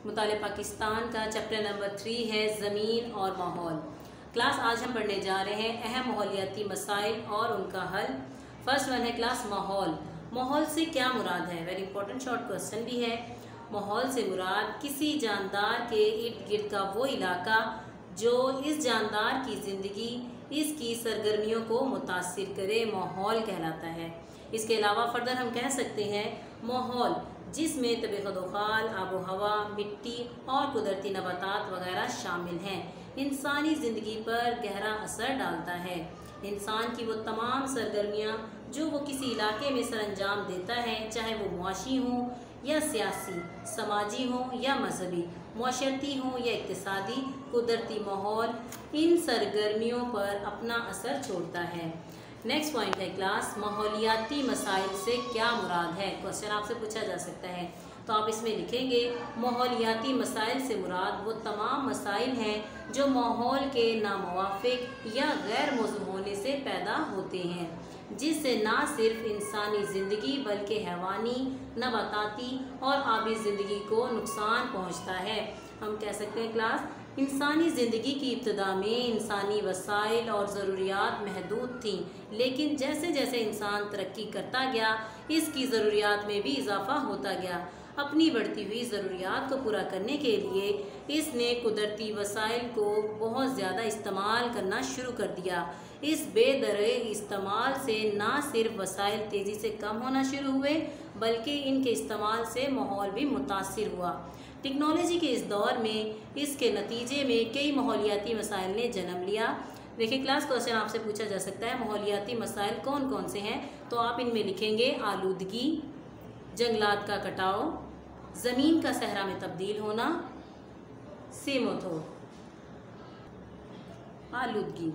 मुताले पाकिस्तान का chapter number 3 है ज़मीन और माहौल। क्लास आज हम पढ़ने जा रहे हैं अहम माहौलियाती मसाइल और उनका हल। फर्स्ट वन है क्लास माहौल। माहौल से क्या मुराद है? वेरी इंपॉर्टेंट शॉर्ट क्वेश्चन भी है। माहौल से मुराद किसी जानदार के इर्द गिर्द का वो इलाका जो इस जानदार की ज़िंदगी, इसकी सरगर्मियों को मुतासिर करे, माहौल कहलाता है। इसके अलावा फर्दर हम कह सकते हैं माहौल जिसमें तबीयत-ओ-खाल, आबो हवा, मिट्टी और कुदरती नबातात वगैरह शामिल हैं, इंसानी ज़िंदगी पर गहरा असर डालता है। इंसान की वो तमाम सरगर्मियाँ जो वो किसी इलाके में सरअंजाम देता है, चाहे वो मुआशी हों या सियासी, समाजी हों या मजहबी, मुआशरती हों या इक्तिसादी, कुदरती माहौल इन सरगर्मियों पर अपना असर छोड़ता है। नेक्स्ट पॉइंट है क्लास माहौलियाती मसाइल से क्या मुराद है? क्वेश्चन आपसे पूछा जा सकता है, तो आप इसमें लिखेंगे माहौलियाती मसाइल से मुराद वो तमाम मसाइल हैं जो माहौल के नामुवाफिक या गैर मौजू होने से पैदा होते हैं, जिससे ना सिर्फ इंसानी ज़िंदगी बल्कि हैवानी, नबाताती और आबी ज़िंदगी को नुकसान पहुँचता है। हम कह सकते हैं क्लास इंसानी ज़िंदगी की इब्तिदा में इंसानी वसाइल और ज़रूरियात महदूद थीं, लेकिन जैसे जैसे इंसान तरक्की करता गया, इसकी ज़रूरियात में भी इजाफ़ा होता गया। अपनी बढ़ती हुई ज़रूरियात को पूरा करने के लिए इसने कुदरती वसाइल को बहुत ज़्यादा इस्तेमाल करना शुरू कर दिया। इस बेदरे इस्तेमाल से ना सिर्फ वसाइल तेज़ी से कम होना शुरू हुए, बल्कि इनके इस्तेमाल से माहौल भी मुतासिर हुआ। टेक्नोलॉजी के इस दौर में इसके नतीजे में कई माहौलियाती मसाइल ने जन्म लिया। देखिए क्लास क्वेश्चन आपसे पूछा जा सकता है माहौलियाती मसाइल कौन कौन से हैं, तो आप इनमें लिखेंगे आलूदगी, जंगलात का कटाव, ज़मीन का सहरा में तब्दील होना, सीमोथोर। आलूदगी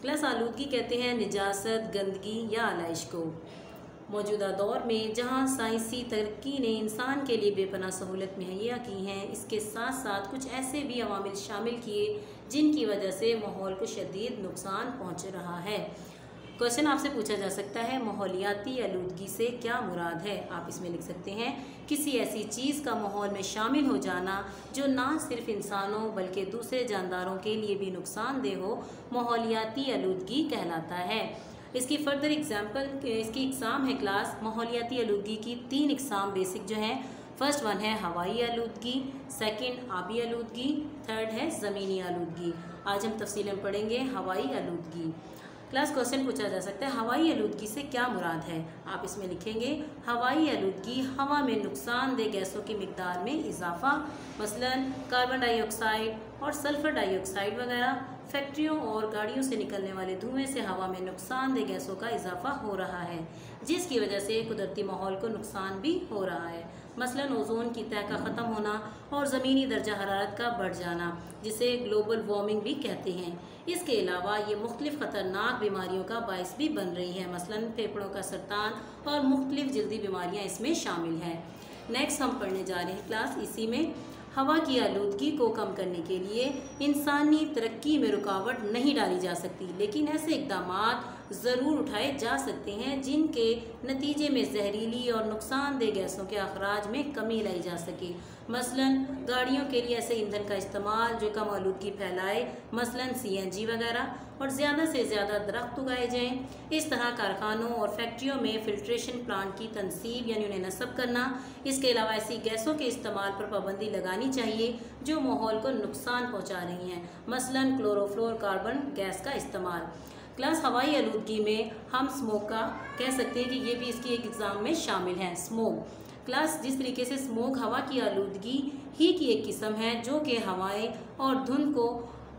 क्लास आलूदगी कहते हैं निजासत, गंदगी या आलाइश को। मौजूदा दौर में जहां साइंसी तरक्की ने इंसान के लिए बेपनाह सहूलत मुहैया की हैं, इसके साथ साथ कुछ ऐसे भी अवामिल शामिल किए जिनकी वजह से माहौल को शदीद नुकसान पहुंच रहा है। क्वेश्चन आपसे पूछा जा सकता है माहौलियाती आलूदगी से क्या मुराद है? आप इसमें लिख सकते हैं किसी ऐसी चीज़ का माहौल में शामिल हो जाना जो ना सिर्फ इंसानों बल्कि दूसरे जानदारों के लिए भी नुकसानदेह हो, माहौलियाती आलूदगी कहलाता है। इसकी फर्दर एग्जाम्पल, इसकी इकसाम है क्लास माहौलियाती आलूदगी की 3 इकसाम बेसिक जो हैं। फर्स्ट वन है हवाई आलूदगी, सेकंड आबी आलूदगी, थर्ड है ज़मीनी आलूदगी। आज हम तफसीलन पढ़ेंगे हवाई आलूदगी। क्लास क्वेश्चन पूछा जा सकता है हवाई आलूदगी से क्या मुराद है? आप इसमें लिखेंगे हवाई आलूदगी हवा में नुकसानदेह गैसों की मिकदार में इजाफा, मसलन कार्बन डाइऑक्साइड और सल्फ़र डाइऑक्साइड वगैरह। फैक्ट्रियों और गाड़ियों से निकलने वाले धुएं से हवा में नुकसानदेह गैसों का इजाफा हो रहा है, जिसकी वजह से कुदरती माहौल को नुकसान भी हो रहा है, मसलन ओजोन की तह का ख़त्म होना और ज़मीनी दर्जा हरारत का बढ़ जाना, जिसे ग्लोबल वार्मिंग भी कहते हैं। इसके अलावा ये मुख्तलिफ़ ख़तरनाक बीमारियों का बायस भी बन रही है, मसलन फेफड़ों का सरतान और मुख्तलिफ़ जल्दी बीमारियाँ इसमें शामिल हैं। नेक्स्ट हम पढ़ने जा रहे हैं क्लास इसी में हवा की आलूदगी को कम करने के लिए इंसानी तरक्की में रुकावट नहीं डाली जा सकती, लेकिन ऐसे इक़दामात ज़रूर उठाए जा सकते हैं जिनके नतीजे में जहरीली और नुकसानदेह गैसों के अखराज में कमी लाई जा सके। मसलन गाड़ियों के लिए ऐसे ईंधन का इस्तेमाल जो कम आलूदगी फैलाए, मसलन CNG वगैरह, और ज़्यादा से ज़्यादा दरख्त उगाए जाएँ। इस तरह कारखानों और फैक्ट्रियों में फ़िल्ट्रेशन प्लांट की तनसीब यानी उन्हें नस्ब करना। इसके अलावा ऐसी गैसों के इस्तेमाल पर पाबंदी लगानी चाहिए जो माहौल को नुकसान पहुँचा रही हैं, मसलन क्लोरोफ्लोरोकार्बन गैस का इस्तेमाल। क्लास हवाई आलूदगी में हम स्मोक का कह सकते हैं कि ये भी इसकी एक एग्ज़ाम में शामिल है। स्मोक क्लास जिस तरीके से स्मोक हवा की आलूदगी ही की एक किस्म है जो कि हवाएं और धुंध को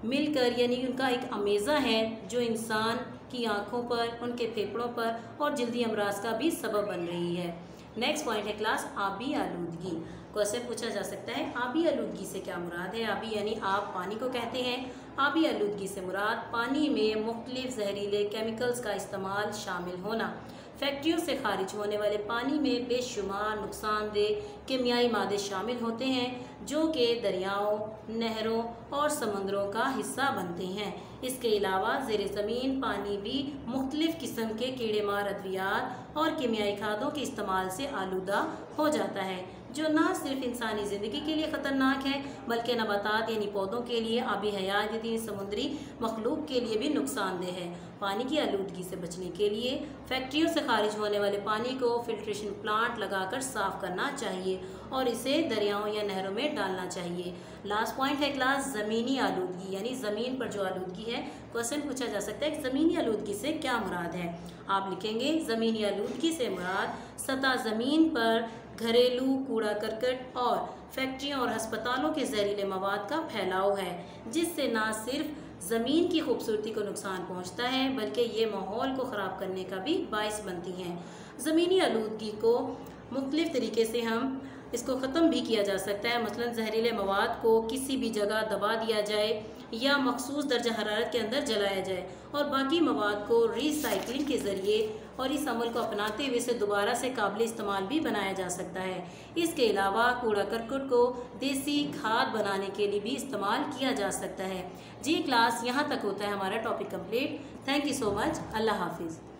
मिलकर यानी उनका एक अमेज़ा है जो इंसान की आँखों पर, उनके फेफड़ों पर और जल्दी अमराज का भी सबब बन रही है। नेक्स्ट पॉइंट है क्लास आबी आलूदगी। क्वेश्चन पूछा जा सकता है आबी आलूदगी से क्या मुराद है? आबी यानी आप पानी को कहते हैं। आबी आलूदगी से मुराद पानी में मुख्तलिफ जहरीले केमिकल्स का इस्तेमाल शामिल होना। फैक्ट्रियों से खारिज होने वाले पानी में बेशुमार नुकसानदेह कीमियाई मादे शामिल होते हैं जो कि दरियाओं, नहरों और समंदरों का हिस्सा बनते हैं। इसके अलावा ज़ेरे ज़मीन पानी भी मुख्तलिफ़ किस्म के कीड़े मार अद्वियात और कीमियाई खादों के इस्तेमाल से आलूदा हो जाता है, जो ना सिर्फ इंसानी ज़िंदगी के लिए ख़तरनाक है बल्कि नबातात यानी पौधों के लिए, आबी हयात यानी समुद्री मखलूक के लिए भी नुकसानदेह है। पानी की आलूदगी से बचने के लिए फैक्ट्रियों से खारिज होने वाले पानी को फिल्ट्रेशन प्लांट लगाकर साफ़ करना चाहिए और इसे दरियाओं या नहरों में डालना चाहिए। लास्ट पॉइंट है क्लास ज़मीनी आलूदगी, यानी ज़मीन पर जो आलूदगी है। क्वेश्चन पूछा जा सकता है कि ज़मीनी आलूदगी से क्या मुराद है। आप लिखेंगे ज़मीनी आलूदगी से मुराद सतह ज़मीन पर घरेलू कूड़ा करकट और फैक्ट्रियों और अस्पतालों के जहरीले मवाद का फैलाव है, जिससे न सिर्फ ज़मीन की खूबसूरती को नुकसान पहुंचता है बल्कि ये माहौल को ख़राब करने का भी बाइस बनती हैं। ज़मीनी आलूदगी को मुख्तलिफ़ तरीके से हम इसको ख़त्म भी किया जा सकता है। मसलन जहरीले मवाद को किसी भी जगह दबा दिया जाए या मखसूस दर्जा हरारत के अंदर जलाया जाए और बाकी मवाद को रिसाइकलिंग के ज़रिए और इस अमल को अपनाते हुए इसे दोबारा से काबिल इस्तेमाल भी बनाया जा सकता है। इसके अलावा कूड़ा करकट को देसी खाद बनाने के लिए भी इस्तेमाल किया जा सकता है। जी क्लास, यहाँ तक होता है हमारा topic complete. Thank you so much. Allah हाफिज़।